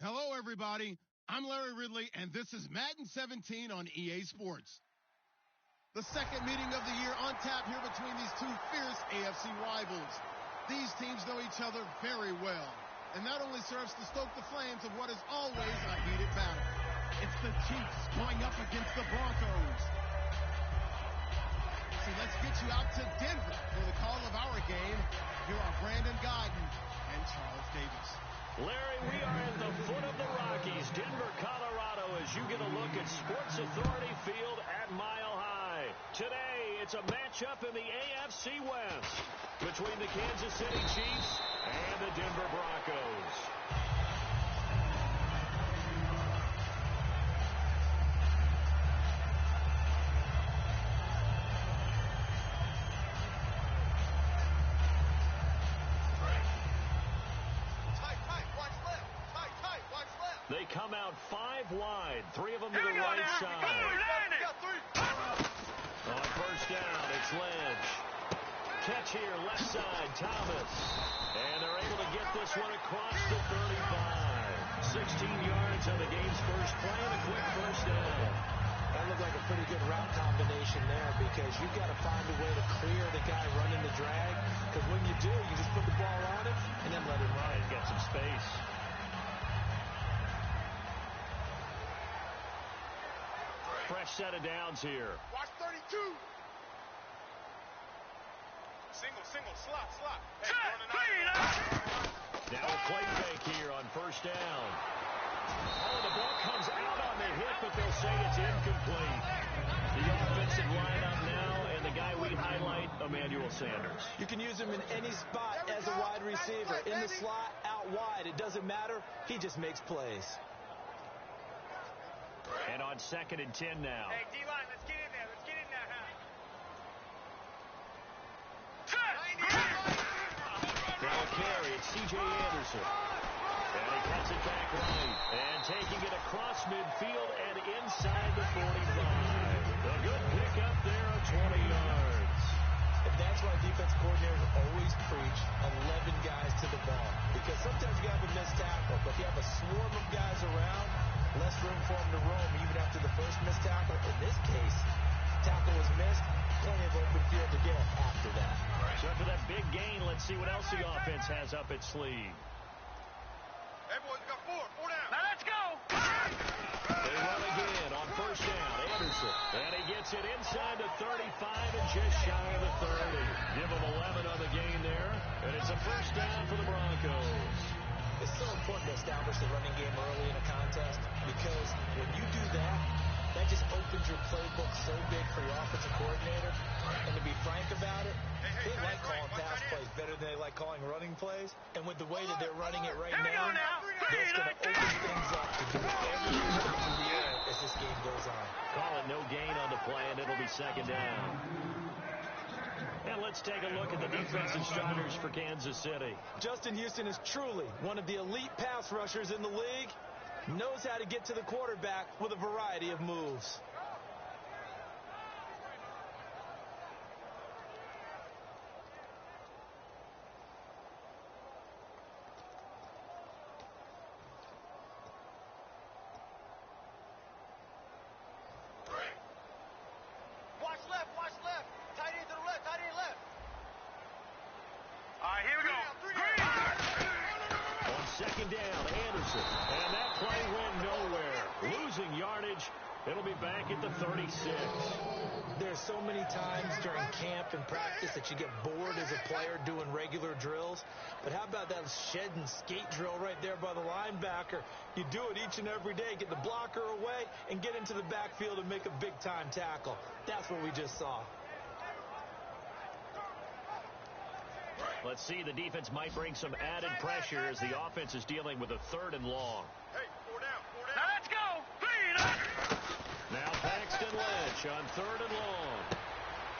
Hello, everybody. I'm Larry Ridley, and this is Madden 17 on EA Sports. The second meeting of the year on tap here between these two fierce AFC rivals. These teams know each other very well, and that only serves to stoke the flames of what is always a heated battle. It's the Chiefs going up against the Broncos. So let's get you out to Denver for the call of our game. Here are Brandon Guyton and Charles Davis. Larry, we are at the foot of the Rockies, Denver, Colorado, as you get a look at Sports Authority Field at Mile High. Today, it's a matchup in the AFC West between the Kansas City Chiefs and the Denver Broncos. They come out 5 wide, 3 of them to the right side. On first down, it's Lynch. Catch here, left side, Thomas. And they're able to get this one across the 35. 16 yards on the game's first play and a quick first down. That looked like a pretty good route combination there because you've got to find a way to clear the guy running the drag. Because when you do, you just put the ball on him and then let him run. Get some space. Fresh set of downs here. Watch 32. Single, slot. Hey, now a play fake here on first down. Oh, the ball comes out on the hit, but they'll say it's incomplete. The offensive lineup now, and the guy we highlight, Emmanuel Sanders. You can use him in any spot as a wide receiver. In the slot, out wide. It doesn't matter. He just makes plays. And on 2nd and 10 now. Hey, D-line, let's get in there. Now a carry, it's C.J. Anderson. And he cuts it back right. And taking it across midfield and inside the 45. A good pickup there of 20 yards. And that's why defense coordinators always preach 11 guys to the ball. Because sometimes you have a missed tackle, but if you have a swarm of guys around, less room for him to roam even after the first missed tackle. In this case, tackle was missed, plenty of open field to get after that. So after that big gain, let's see what else the offense has up its sleeve. Hey, boys, we got 4 down. Now let's go. They run again on first down. Anderson. And he gets it inside the 35 and just shy of the 30. Give him 11 on the gain there. And it's a first down for the Broncos. It's so important to establish the running game early in a contest because when you do that, that just opens your playbook so big for your offensive coordinator. And to be frank about it, they like calling pass plays better than they like calling running plays. And with the way that they're running it right now, that's going to open things up to do everything in the air as this game goes on. Call it no gain on the play, and it'll be 2nd down. And let's take a look at the defensive starters for Kansas City. Justin Houston is truly one of the elite pass rushers in the league. Knows how to get to the quarterback with a variety of moves. Watch left. Tight end to the left, left. All right, here we go. On 2nd down, Anderson. And that play went nowhere. Losing yardage. It'll be back at the 36. There's so many times during camp and practice that you get bored as a player doing regular drills. But how about that shed and skate drill right there by the linebacker? You do it each and every day. Get the blocker away and get into the backfield and make a big-time tackle. That's what we just saw. Let's see, the defense might bring some added pressure as the offense is dealing with a 3rd and long. Hey, 4 down. Now let's go. Now Paxton Lynch on 3rd and long.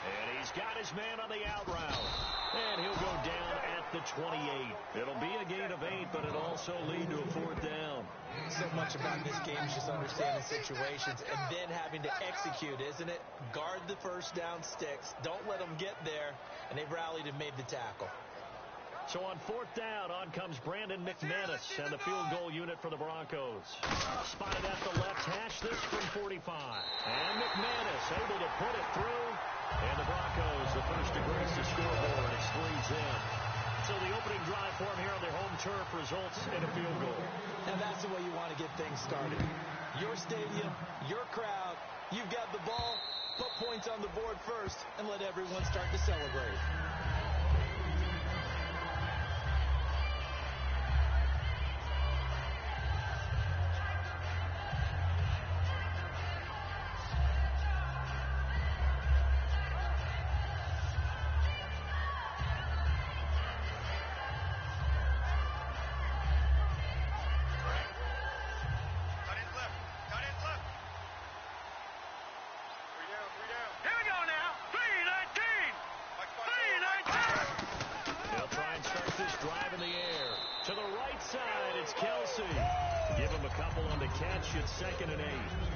And he's got his man on the out route. And he'll go down at the 28. It'll be a gain of 8, but it'll also lead to a 4th down. So much about this game is just understanding situations and then having to execute, isn't it? Guard the first down sticks. Don't let them get there. And they've rallied and made the tackle. So on fourth down, on comes Brandon McManus and the field goal unit for the Broncos. Spotted at the left hash, this from 45. And McManus able to put it through. And the Broncos, the first to grace the scoreboard. It's 3-10. So the opening drive for them here on their home turf results in a field goal. Now that's the way you want to get things started. Your stadium, your crowd, you've got the ball, put points on the board first, and let everyone start to celebrate. It's 2nd and 8.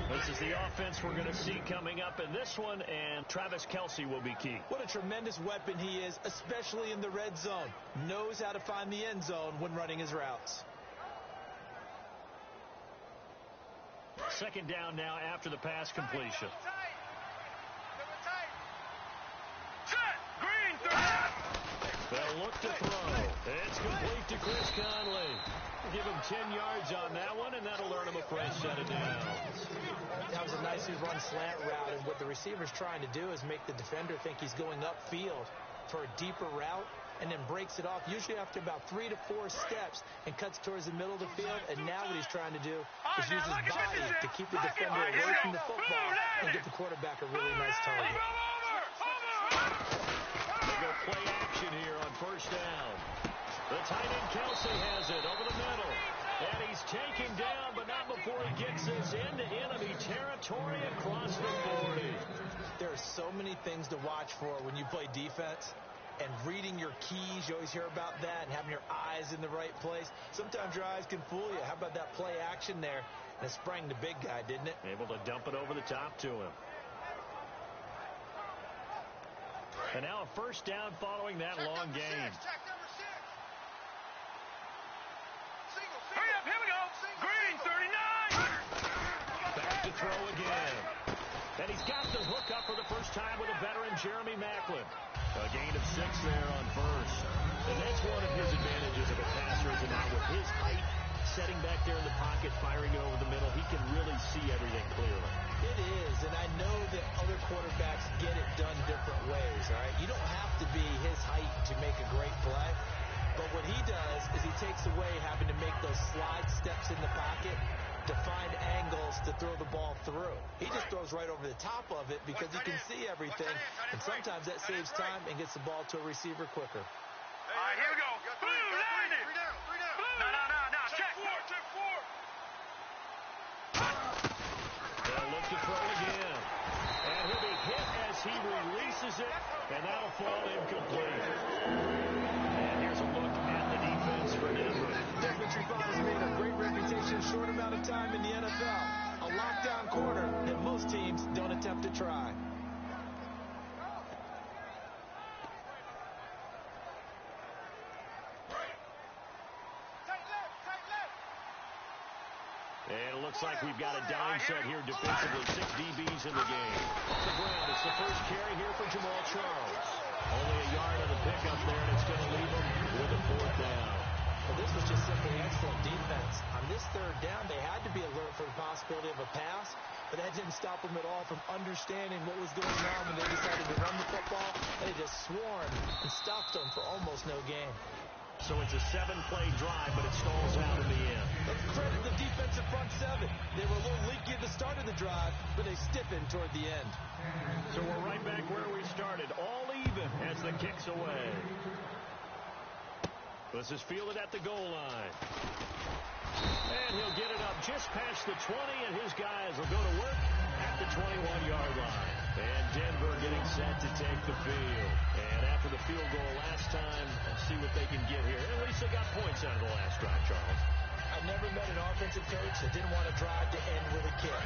This is the offense we're going to see coming up in this one, and Travis Kelce will be key. What a tremendous weapon he is, especially in the red zone. Knows how to find the end zone when running his routes. 2nd down now after the pass completion. They'll look to throw. It's complete to Chris Conley. Give him 10 yards on that one, and that'll earn him a fresh set of downs. That was a nicely run slant route, and what the receiver's trying to do is make the defender think he's going upfield for a deeper route, and then breaks it off, usually after about 3 to 4 steps, and cuts towards the middle of the field. And now what he's trying to do is use his body to keep the defender away from the football and give the quarterback a really nice target. They go play action here on first down. The tight end Kelce has it over the middle. And he's taken down, but not before he gets this into enemy territory across the 40. There are so many things to watch for when you play defense. And reading your keys, you always hear about that, and having your eyes in the right place. Sometimes your eyes can fool you. How about that play action there? And it sprang the big guy, didn't it? Able to dump it over the top to him. And now a first down following that long gain. Hurry up, here we go. Green, 39. Back to throw again. And he's got the hook up for the first time with a veteran, Jeremy Maclin. A gain of 6 there on first. And that's one of his advantages of a passer, is now with his height, setting back there in the pocket, firing it over the middle, he can really see everything clearly. It is, and I know that other quarterbacks get it done different ways, all right? You don't have to be his height to make a great play. But what he does is he takes away having to make those slide steps in the pocket to find angles to throw the ball through. He just throws right over the top of it because he can see everything. And sometimes that saves time and gets the ball to a receiver quicker. All right, here we go. Blue, 90. No. Check 4. They'll look to throw again. And he'll be hit as he releases it, and that'll fall incomplete. And here's a look at the defense for Denver. Desmond Trufant has made a great reputation in a short amount of time in the NFL. A lockdown corner that most teams don't attempt to try. And it looks like we've got a dime set here defensively. 6 DBs in the game. Off the ground, it's the first carry here for Jamal Charles. Only a yard on the pickup there, and it's going to leave him with a 4th down. Well, this was just simply excellent defense. On this 3rd down, they had to be alert for the possibility of a pass, but that didn't stop them at all from understanding what was going on when they decided to run the football. They just swarmed and stopped them for almost no gain. So it's a 7-play drive, but it stalls out in the end. Let's credit the defensive front 7. They were a little leaky at the start of the drive, but they stiffened toward the end. So we're right back where we started, all even as the kick's away. This is fielded at the goal line. And he'll get it up just past the 20, and his guys will go to work at the 21-yard line. And Denver getting set to take the field. And after the field goal last time, let's see what they can get here. At least they got points out of the last drive, Charles. I've never met an offensive coach that didn't want to drive to end with a kick.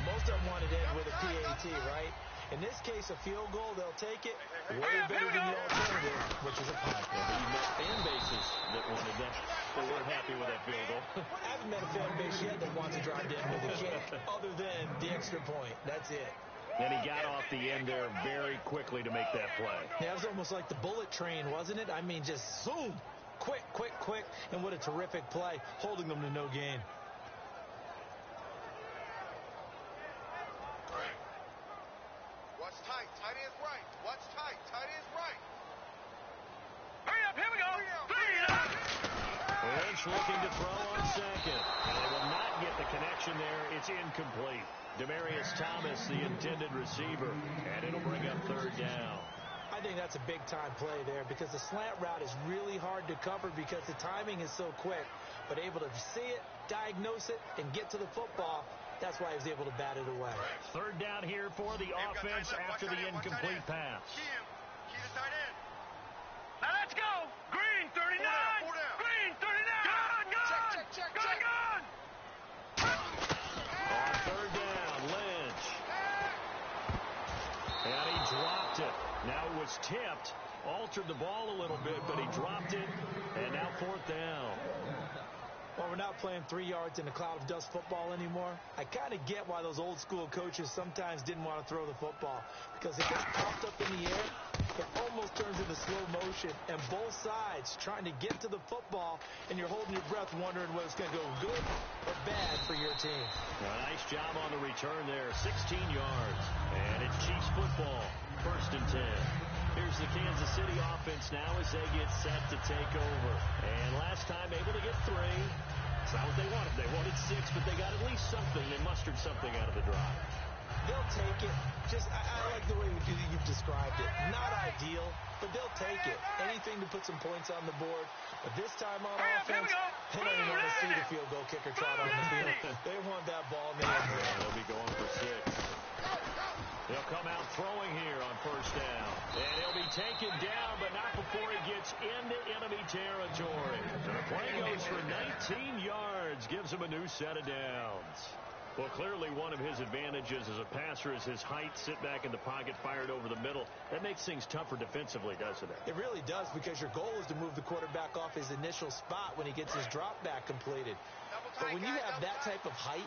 Most of them wanted to end with a PAT, right? In this case, a field goal, they'll take it. Way better than the alternative, which is a punt. Yeah, but you met fan bases that wanted that. They weren't happy with that field goal. I haven't met a fan base yet that wants to drive down with a kick other than the extra point. That's it. And he got off the end there very quickly to make that play. Yeah, it was almost like the bullet train, wasn't it? I mean, just zoom. Quick, quick, quick. And what a terrific play, holding them to no gain. Watch tight. Tight end's right. Watch tight. Tight end's right. Hurry up, here we go. Lynch looking to throw on second. And they will not get the connection there. It's incomplete. Demaryius Thomas, the intended receiver. And it'll bring up third down. I think that's a big-time play there because the slant route is really hard to cover because the timing is so quick. But able to see it, diagnose it, and get to the football, that's why he was able to bat it away. Third down here for the offense after the incomplete pass. Key to tight end. Now let's go. Green, 39. Four down. Green, 39. Gone. Check. Gone. On third down, Lynch. And he dropped it. Now it was tipped, altered the ball a little bit, but he dropped it, and now fourth down. Well, we're not playing 3 yards in a cloud of dust football anymore. I kind of get why those old school coaches sometimes didn't want to throw the football because it gets popped up in the air. It almost turns into slow motion, and both sides trying to get to the football, and you're holding your breath wondering whether it's going to go good or bad for your team. Nice job on the return there, 16 yards, and it's Chiefs football, 1st and 10. Here's the Kansas City offense now as they get set to take over. And last time able to get 3. It's not what they wanted. They wanted 6, but they got at least something. They mustered something out of the drive. They'll take it. I like the way you've described it. Not ideal, but they'll take it. Anything to put some points on the board. But this time on offense, they don't even want to see the field goal kicker trot on the field. They want that ball in the end zone. They'll be going for 6. He'll come out throwing here on first down. And he'll be taken down, but not before he gets into enemy territory. And the play goes for 19 yards, gives him a new set of downs. Well, clearly one of his advantages as a passer is his height, sit back in the pocket, fired over the middle. That makes things tougher defensively, doesn't it? It really does because your goal is to move the quarterback off his initial spot when he gets his drop back completed. But when you have that type of height,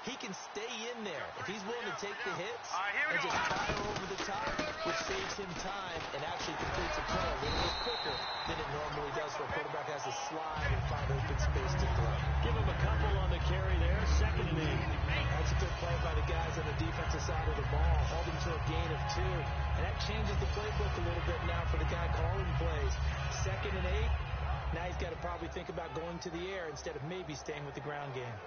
he can stay in there. If he's willing to take the hits and just fire over the top, which saves him time and actually completes a play a little bit quicker than it normally does where a quarterback has to slide and find open space to throw. Give him a couple on the carry there, 2nd and 8. That's a good play by the guys on the defensive side of the ball. Held him to a gain of 2. And that changes the playbook a little bit now for the guy calling plays. 2nd and 8. Now he's got to probably think about going to the air instead of maybe staying with the ground game.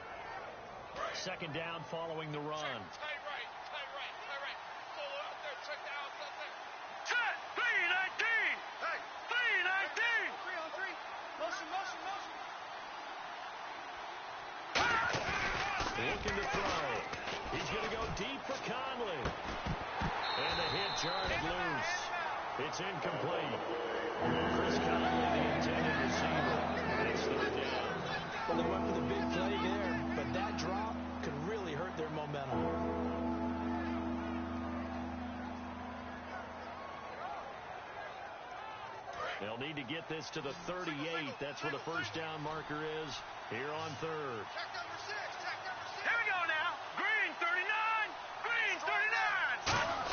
2nd down following the run. Tight right. Solo out there. Check the outside there. Set. 319. Hey. 319. 3 on 3. Motion. Looking to throw. He's going to go deep for Conley. And the hit jarred it loose. It's incomplete. Chris Conley, the intended receiver. And it's 3rd down. Well, they went for the big play there, but that drop could really hurt their momentum. They'll need to get this to the 38. That's where the first down marker is here on 3rd. Check number 6. Here we go now. Green, 39. Green, 39.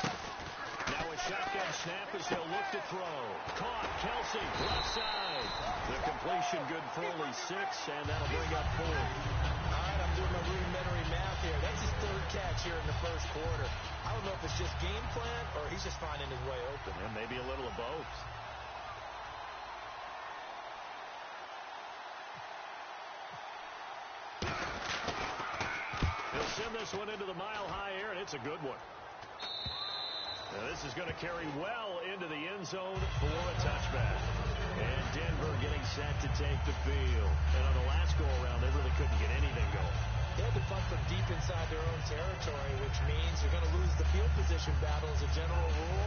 Now a shotgun snap as they'll look to throw. Caught, Kelsey, left side. The completion good for only 6, and that'll bring up 4. All right, I'm doing my rudimentary math here. That's his 3rd catch here in the 1st quarter. I don't know if it's just game plan or he's just finding his way open. And maybe a little of both. He'll send this one into the mile-high air, and it's a good one. Now this is going to carry well into the end zone for a touchback. And Denver getting set to take the field. And on the last go-around, they really couldn't get anything going. They had to punt from deep inside their own territory, which means you're going to lose the field position battle as a general rule.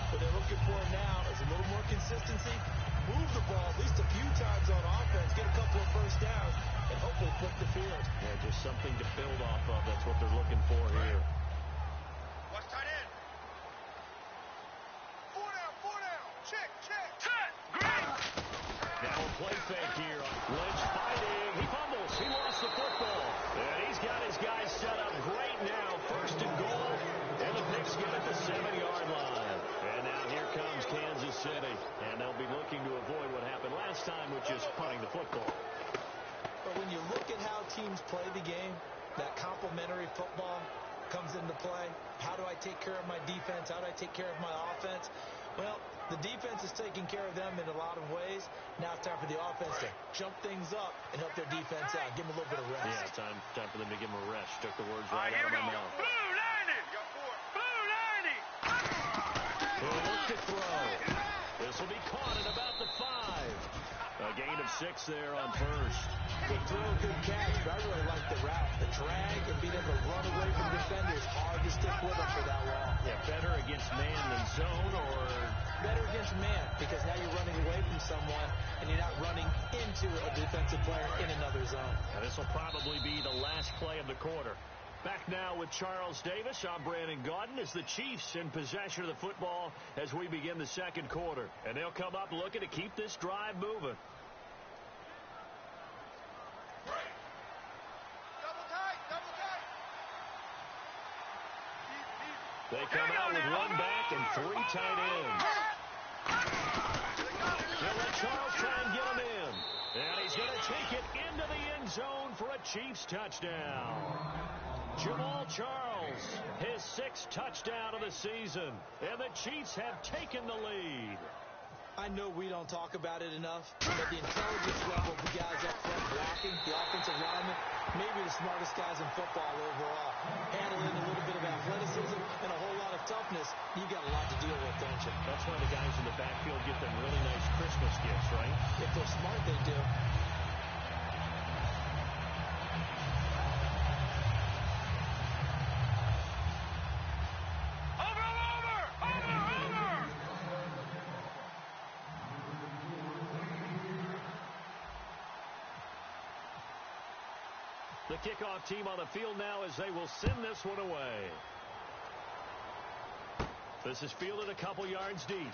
What they're looking for now is a little more consistency, move the ball at least a few times on offense, get a couple of first downs, and hopefully flip the field. Yeah, just something to build off of. That's what they're looking for here. Watch tight end. comes into play. How do I take care of my defense? How do I take care of my offense? Well, the defense is taking care of them in a lot of ways. Now it's time for the offense to jump things up and help their defense out. Give them a little bit of rest. Yeah, time for them to give them a rest. Took the words right out of my mouth. Blue 90! Blue 90! He'll look to throw. This will be caught at about the 5. A gain of 6 there on first. Good throw, good catch, but I really like the route. The drag and being able to run away from defenders. Hard to stick with them for that long. Yeah, better against man than zone, or better against man, because now you're running away from someone and you're not running into a defensive player in another zone. Now, this will probably be the last play of the quarter. Back now with Charles Davis. I'm Brandon Gaudin as the Chiefs in possession of the football as we begin the second quarter. And they'll come up looking to keep this drive moving. Double tight, double tight. They come out with one back and 3 tight ends. They'll let Charles try and get him in. And he's going to take it into the end zone for a Chiefs touchdown. Jamal Charles, his 6th touchdown of the season, and the Chiefs have taken the lead. I know we don't talk about it enough, but the intelligence level of the guys up front blocking, the offensive linemen, maybe the smartest guys in football overall. Handling a little bit of athleticism and a whole lot of toughness, you got a lot to deal with, don't you? That's why the guys in the backfield get them really nice Christmas gifts, right? If they're smart, they do. The kickoff team on the field now as they will send this one away. This is fielded a couple yards deep.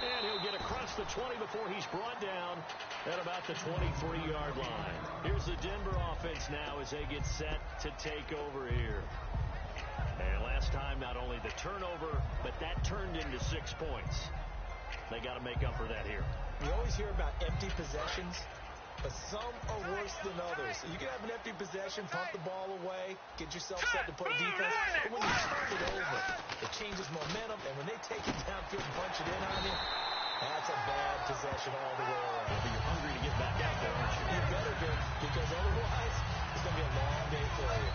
And he'll get across the 20 before he's brought down at about the 23-yard line. Here's the Denver offense now as they get set to take over here. And last time, not only the turnover, but that turned into 6 points. They got to make up for that here. You always hear about empty possessions, but some are worse than others. You can have an empty possession, pump the ball away, get yourself set to play defense, but when you turn it over, it changes momentum, and when they take it downfield and punch it in on you, that's a bad possession all the way around. But you're hungry to get back out there, aren't you? You better be, because otherwise, it's going to be a long day for you.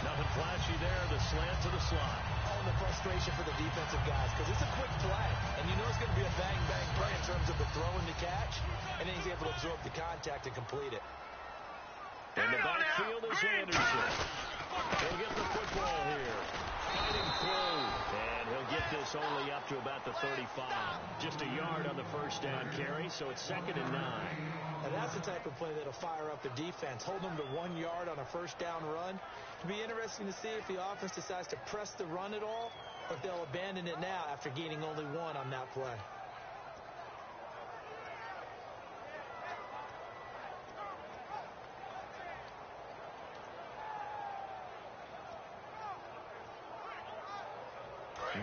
Nothing flashy there, the slant to the slot. Oh, and the frustration for the defensive guys, because it's a quick play, and you know it's going to be a bang-bang play in terms of the throw and the catch, and then he's able to absorb the contact and complete it. In the backfield is Anderson. He'll get the football here. Fighting through, and he'll get this only up to about the 35. Just a yard on the first down carry, so it's 2nd and 9. And that's the type of play that'll fire up the defense. Hold them to 1 yard on a first down run. It'll be interesting to see if the offense decides to press the run at all, or if they'll abandon it now after gaining only 1 on that play.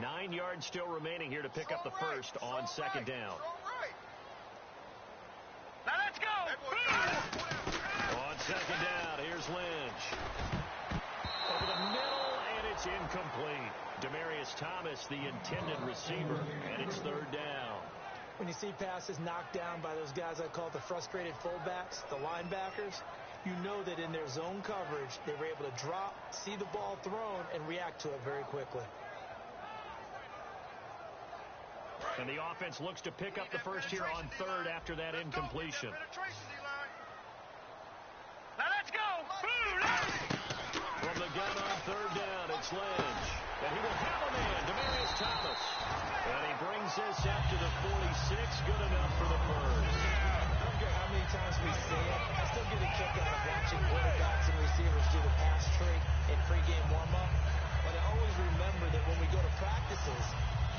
Nine yards still remaining here to pick up the first on 2nd down. Now let's go! On 2nd down, here's Lynch. Over the middle, and it's incomplete. Demarius Thomas, the intended receiver, and it's 3rd down. When you see passes knocked down by those guys I call the frustrated fullbacks, the linebackers, you know that in their zone coverage, they were able to drop, see the ball thrown, and react to it very quickly. And the offense looks to pick up the first here on 3rd after that incompletion. Now let's go! From the gun on 3rd down, it's Lynch. And he will have a man, Demarius Thomas. And he brings this up to the 46, good enough for the first. I don't care how many times we say it, I still get a kick out of watching quarterbacks and receivers do the pass trick in pregame warm-up. But I always remember that when we go to practices,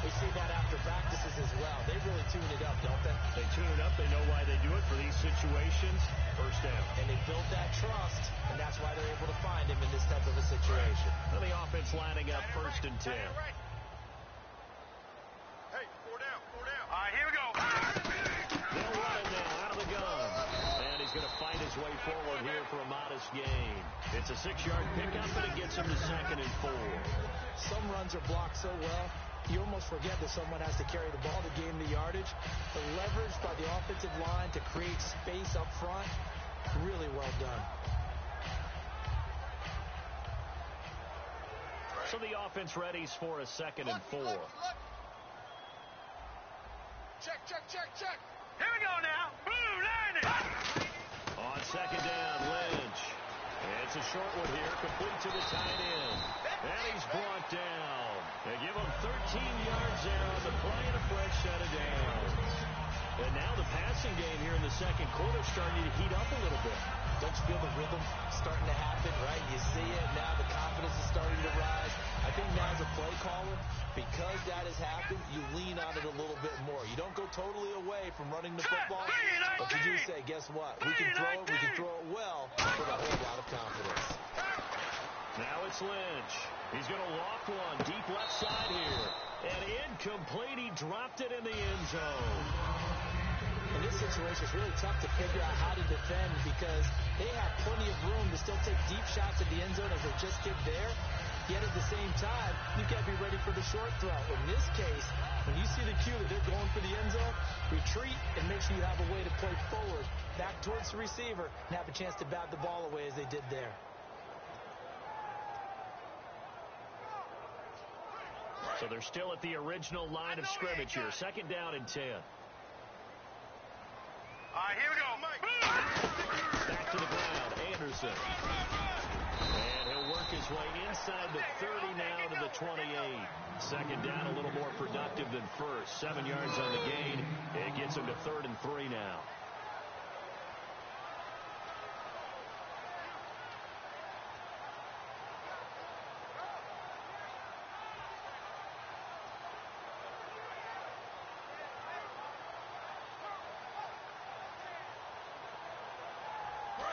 we see that after practices as well. They really tune it up, don't they? They tune it up. They know why they do it for these situations. First down. And they built that trust, and that's why they're able to find him in this type of a situation. And the offense lining up 1st and 10. Hey, 4 down, 4 down. All right, here we go. They'll run it now out of the gun. And he's going to fight his way forward here for a modest gain. It's a 6-yard pickup, and it gets him to 2nd and 4. Some runs are blocked so well, you almost forget that someone has to carry the ball to gain the yardage. The leverage by the offensive line to create space up front, really well done. So the offense readies for a 2nd and 4. Check, check, check, check. Here we go now. Blue line it. On 2nd down, Lynch. It's a short one here, complete to the tight end. And he's brought down. They give him 13 yards there on the play and a fresh set of downs. And now the passing game here in the second quarter starting to heat up a little bit. Don't you feel the rhythm starting to happen, right? You see it now. The confidence is starting to rise. I think now as a play caller, because that has happened, you lean on it a little bit more. You don't go totally away from running the football, but you do say, guess what? We can throw it well with a whole lot of confidence. Now it's Lynch. He's going to loft one deep left side here. And incomplete. He dropped it in the end zone. In this situation, it's really tough to figure out how to defend because they have plenty of room to still take deep shots at the end zone as they just did there. Yet at the same time, you've got to be ready for the short throw. In this case, when you see the cue that they're going for the end zone, retreat and make sure you have a way to play forward, back towards the receiver, and have a chance to bat the ball away as they did there. So they're still at the original line of scrimmage here. 2nd down and 10. All right, here we go. Back to the ground, Anderson. And he'll work his way inside the 30 now to the 28. 2nd down, a little more productive than first. 7 yards on the gain. It gets him to 3rd and 3 now.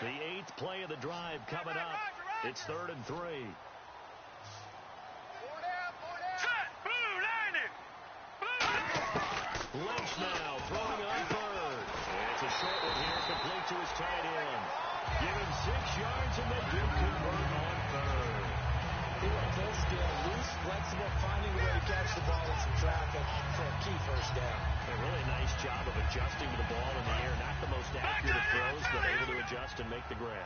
The 8th play of the drive coming up. It's 3rd and 3. Lynch now throwing on 3rd. It's a short one here, complete to his tight end. Give him 6 yards and they do convert on 3rd. They were full scale, loose, flexible, finding a way to catch the ball in some traffic for a key first down. A really nice job of adjusting to the ball in the air. Not the most accurate of throws, but able to adjust and make the grab.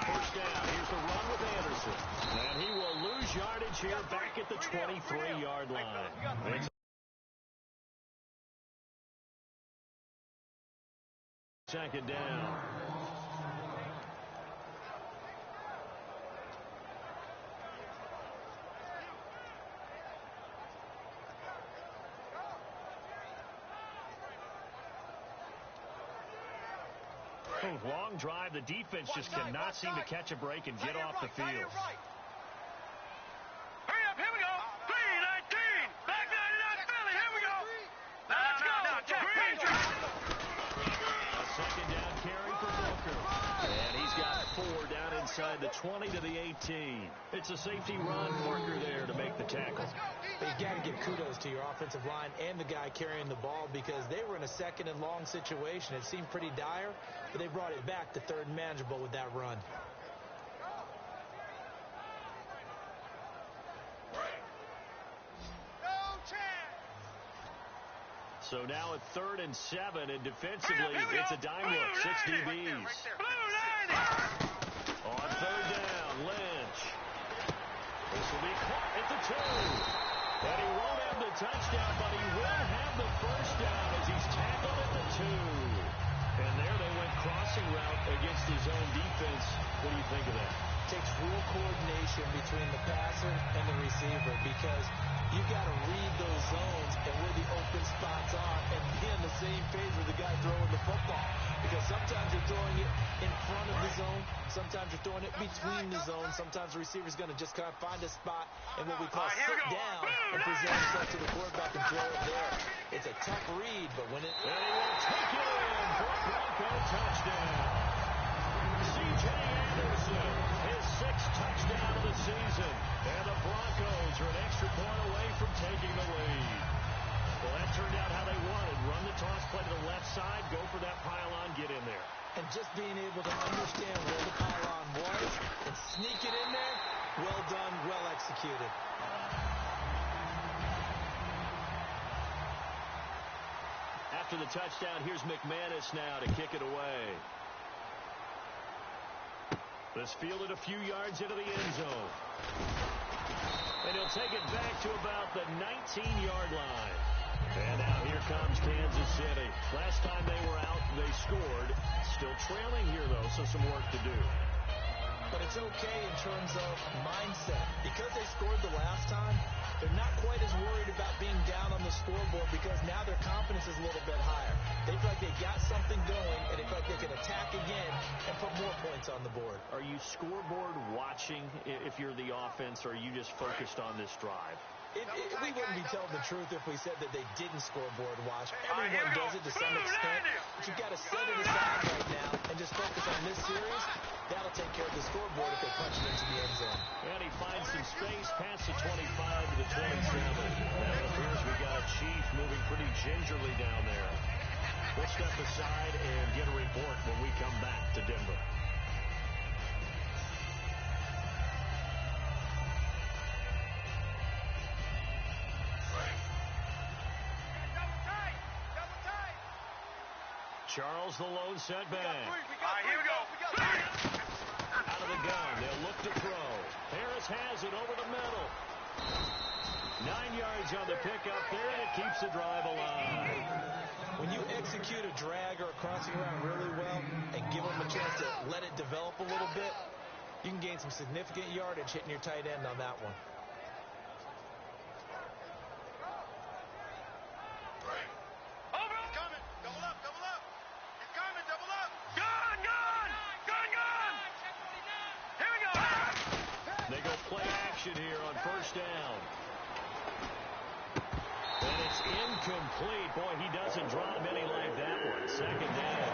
First down. Here's the run with Anderson. And he will lose yardage here back at the 23-yard line. It's 2nd down. Long drive. The defense just cannot seem to catch a break and get off the field. Hurry up, here we go. 3-19. Back 99 Philly, here we go. Let's go. A 2nd down carry for Booker. And he's got 4 down inside the 20 to the 18. It's a safety run. Parker there to make the tackle. You got to give kudos to your offensive line and the guy carrying the ball because they were in a 2nd and long situation. It seemed pretty dire, but they brought it back to 3rd and manageable with that run. So now at 3rd and 7, and defensively, it's a dime look. 6 DBs. On 3rd down, Lynch. This will be caught at the 2. And he won't have the touchdown, but he will have the first down as he's tackled at the 2. And there they went crossing route against his own defense. What do you think of that? Takes real coordination between the passer and the receiver because you've got to read those zones and where the open spots are and be on the same page with the guy throwing the football. Because sometimes you're throwing it in front of the zone, sometimes you're throwing it between the zones, sometimes the receiver's going to just kind of find a spot and what we call sit down and present himself to the quarterback and throw it there. It's a tough read, but when it... And he will take it in for a Bronco touchdown. C.J. Anderson, his 6th touchdown of the season. And the Broncos are an extra point away from taking the lead. Well, that turned out how they wanted. Run the toss just being able to understand where the pylon was and sneak it in there, well done, well executed. After the touchdown, here's McManus now to kick it away. This fielded a few yards into the end zone. And he'll take it back to about the 19-yard line. And now here comes Kansas City. Last time they were out, they scored. Still trailing here, though, so some work to do. But it's okay in terms of mindset. Because they scored the last time, they're not quite as worried about being down on the scoreboard because now their confidence is a little bit higher. They feel like they got something going, and they feel like they can attack again and put more points on the board. Are you scoreboard watching if you're the offense, or are you just focused on this drive? We wouldn't be telling the truth if we said that they didn't scoreboard watch. Everyone does it to some extent, but you've got to set it aside right now and just focus on this series. That'll take care of the scoreboard if they punch it into the end zone. And he finds some space past the 25 to the 27. Now it appears we've got a Chief moving pretty gingerly down there. We'll step aside and get a report when we come back to Denver. Charles, the lone setback. Here we go. Out of the gun. They'll look to throw. Harris has it over the middle. 9 yards on the pickup there, and it keeps the drive alive. When you execute a drag or a crossing route really well and give them a chance to let it develop a little bit, you can gain some significant yardage hitting your tight end on that one. Here on first down. And it's incomplete. Boy, he doesn't drop many like that one. Second down.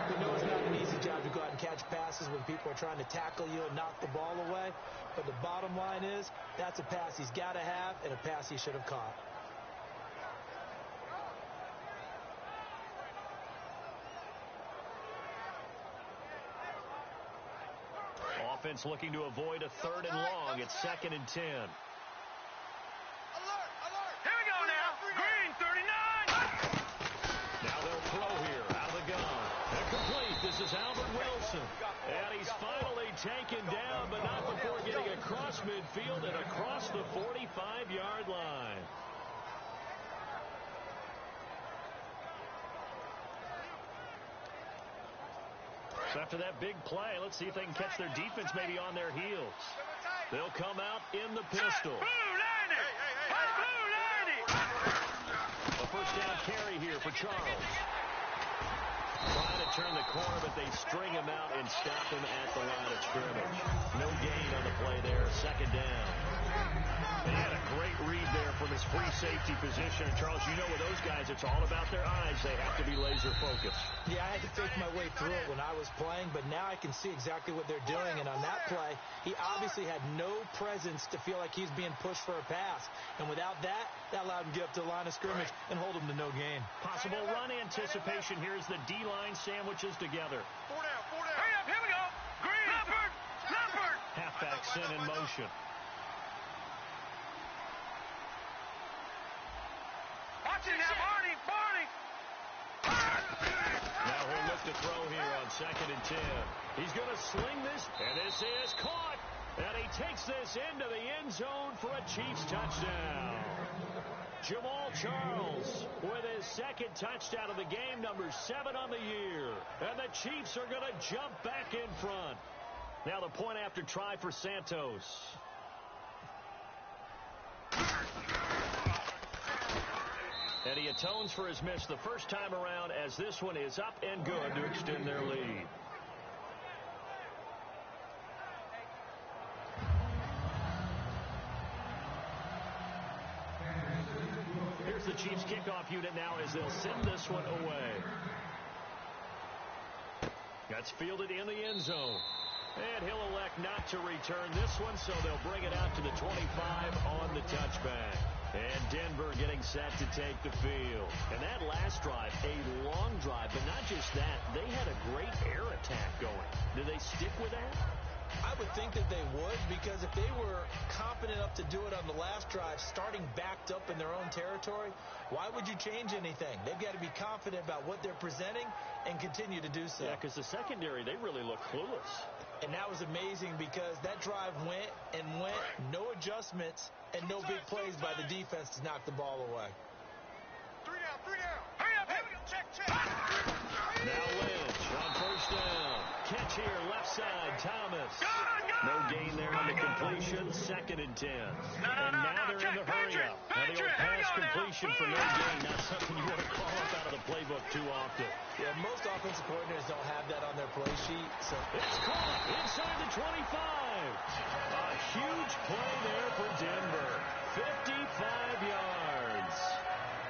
We know it's not an easy job to go out and catch passes when people are trying to tackle you and knock the ball away. But the bottom line is, that's a pass he's got to have and a pass he should have caught. Offense looking to avoid a third and long. It's 2nd and 10. Alert! Here we go now. Green, 39. Now they'll throw here out of the gun. Incomplete. This is Albert Wilson. And he's finally taken down, but not before getting across midfield and across the 45-yard line. So after that big play, let's see if they can catch their defense maybe on their heels. They'll come out in the pistol. A first down carry here for Charles. Trying to turn the corner, but they string him out and stop him at the line of scrimmage. No gain on the play there. 2nd down. They had a great read there from his free safety position. And Charles, you know with those guys, it's all about their eyes. They have to be laser focused. Yeah, I had to fake my way through it when I was playing, but now I can see exactly what they're doing. And on that play, he obviously had no presence to feel like he's being pushed for a pass. And without that, that allowed him to get up to the line of scrimmage and hold him to no gain. Possible run anticipation here as the D-line sandwiches together. 4 down. Hurry up, here we go. Green. Leopard. Halfback sent in motion. Watch it now, Barney. Now he'll look to throw here on 2nd and 10. He's going to sling this, and this is caught. And he takes this into the end zone for a Chiefs touchdown. Jamal Charles with his 2nd touchdown of the game, number 7 on the year. And the Chiefs are going to jump back in front. Now the point after try for Santos. And he atones for his miss the first time around as this one is up and good to extend their lead. Here's the Chiefs kickoff unit now as they'll send this one away. That's fielded in the end zone. And he'll elect not to return this one, so they'll bring it out to the 25 on the touchback. And Denver getting set to take the field. And that last drive, a long drive, but not just that. They had a great air attack going. Do they stick with that? I would think that they would, because if they were confident enough to do it on the last drive, starting backed up in their own territory, why would you change anything? They've got to be confident about what they're presenting and continue to do so. Yeah, because the secondary, they really look clueless. And that was amazing because that drive went and went, no adjustments, and no big plays by the defense to knock the ball away. 3 down, 3 down. Hurry up, Hey, check. Now Lynch on first down. Catch here, left side, Thomas. No gain there on the completion, 2nd and 10. And now they're in the hurry-up. Now the old pass completion for no gain, not something you want to call up out of the playbook too often. Yeah, most offensive coordinators don't have that on their play sheet. So it's caught inside the 25. A huge play there for Denver. 55 yards.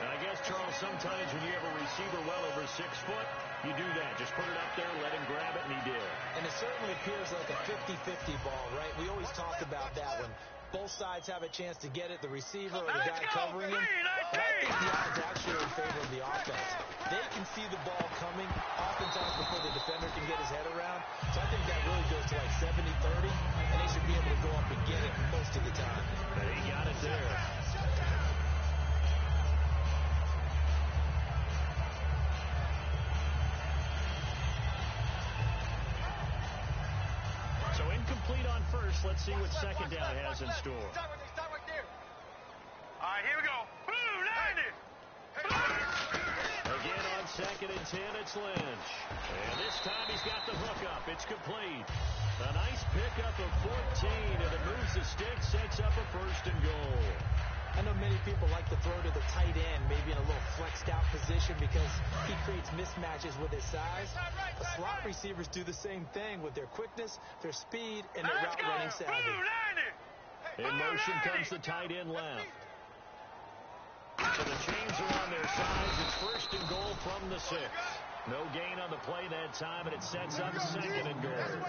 And I guess, Charles, sometimes when you have a receiver well over 6 foot, you do that. Just put it up there, let him grab it, and he did. And it certainly appears like a 50-50 ball, right? We always talk about that when both sides have a chance to get it, the receiver or the guy covering him. And I think the odds actually are in favor of the offense. They can see the ball coming oftentimes before the defender can get his head around. So I think that really goes to like 70-30, and they should be able to go up and get it most of the time. And he got it there. So incomplete on first. Let's see what second down has in store. Stop right there. All right, here we go. Boom, landed. Again on 2nd and 10, it's Lynch. And this time he's got the hook up. It's complete. A nice pickup of 14, and it moves the stick, sets up a 1st and goal. I know many people like to throw to the tight end, maybe in a little flexed out position because he creates mismatches with his size. But slot receivers do the same thing with their quickness, their speed, and their route running savvy. In motion comes the tight end left. So the chains are on their sides. It's 1st and goal from the 6. No gain on the play that time, and it sets up 2nd and goal.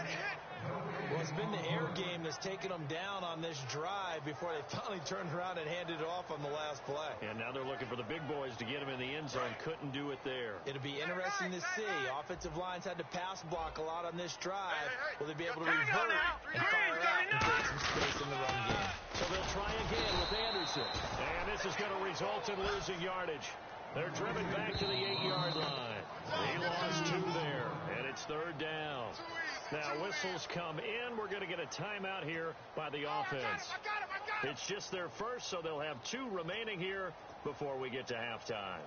Well, it's been the air game that's taken them down on this drive before they finally turned around and handed it off on the last play. And now they're looking for the big boys to get him in the end zone. Couldn't do it there. It'll be interesting to see. Offensive lines had to pass block a lot on this drive. Will they be able to revert and fire out and create some space in the run game? So they'll try again with Anderson. And this is going to result in losing yardage. They're driven back to the 8-yard line. He lost 2 there, and it's 3rd down. Now whistles come in. We're going to get a timeout here by the offense. It's just their first, so they'll have 2 remaining here before we get to halftime.